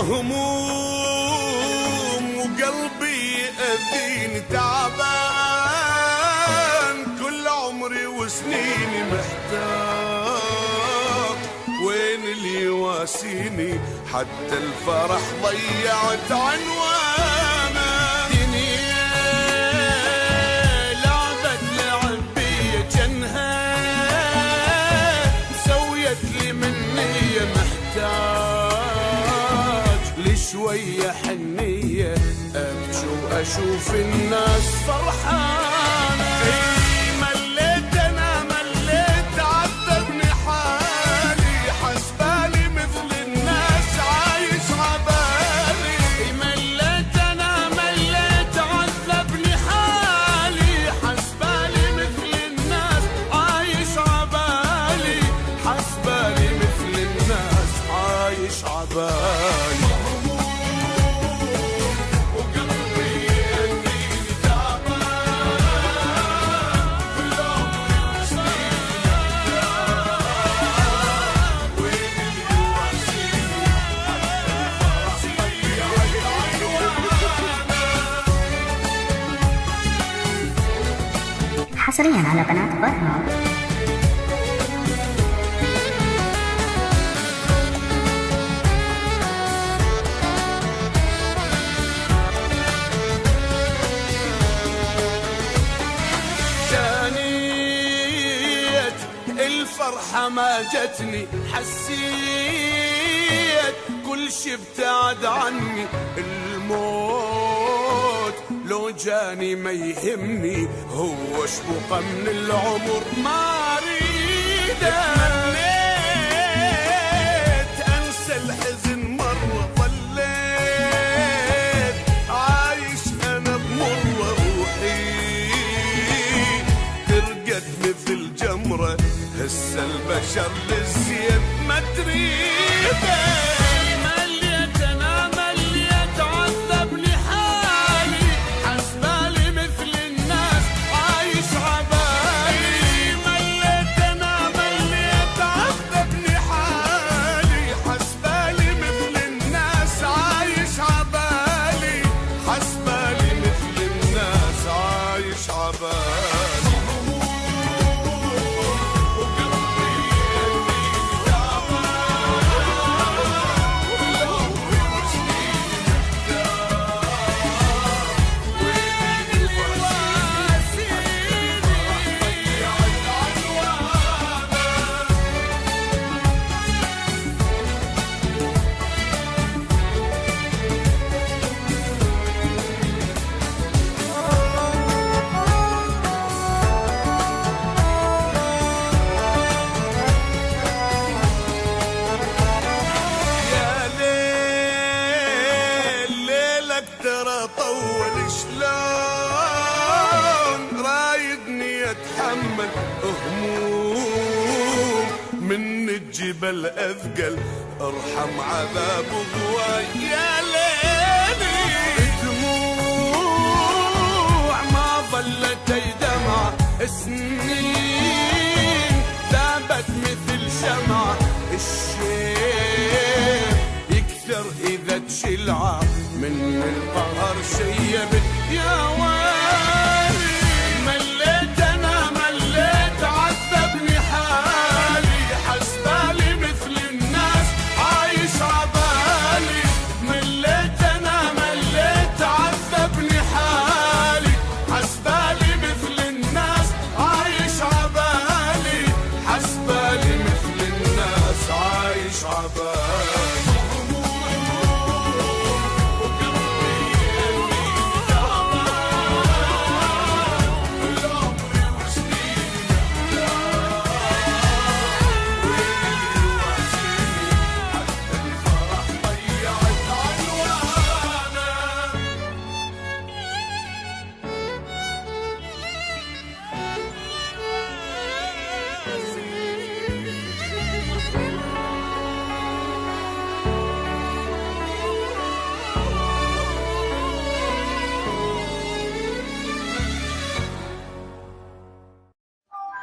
هموم وقلبي يأذيني تعبان، كل عمري وسنيني محتار، وين اللي يواسيني؟ حتى الفرح ضيعت عنوانه. دنيا لعبت لعب بي جنها، سويت لي مني محتاج لشوية حنية، أبكي وأشوف الناس فرحانة. مليت أنا مليت عذبني حالي، حسبالي مثل الناس عايش عبالي. مليت أنا مليت عذبني حالي، حسبالي مثل الناس عايش عبالي، حسبالي مثل الناس عايش عبالي. حصريا على قناة برهام. ثانية الفرحة ما جتني، حسيت كل شي ابتعد عني. الموت لو جاني ما يهمني، هو شبقة من العمر ما اريده. تمنيت انسى الحزن مرة، ظليت عايش انا بمرة، روحي ترقد مثل جمرة، هسه البشر للزين ما تريده. طول شلون رايدني اتحمل هموم من الجبل اثقل، ارحم عذاب ضواي يا ليلي. دموع ما ظلت دمع، سنين ذابت مثل شمعة، الشيء يكثر اذا تشلعه، من القهر شيبت يا ويلي. مليت انا مليت عذبني حالي، حسبالي مثل الناس عايش عبالي. مليت انا مليت عذبني حالي، حسبالي مثل الناس عايش عبالي، حسبالي مثل الناس عايش عبالي.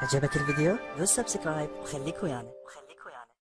عجبك الفيديو؟ دوس سبسكرايب وخليك ويانا.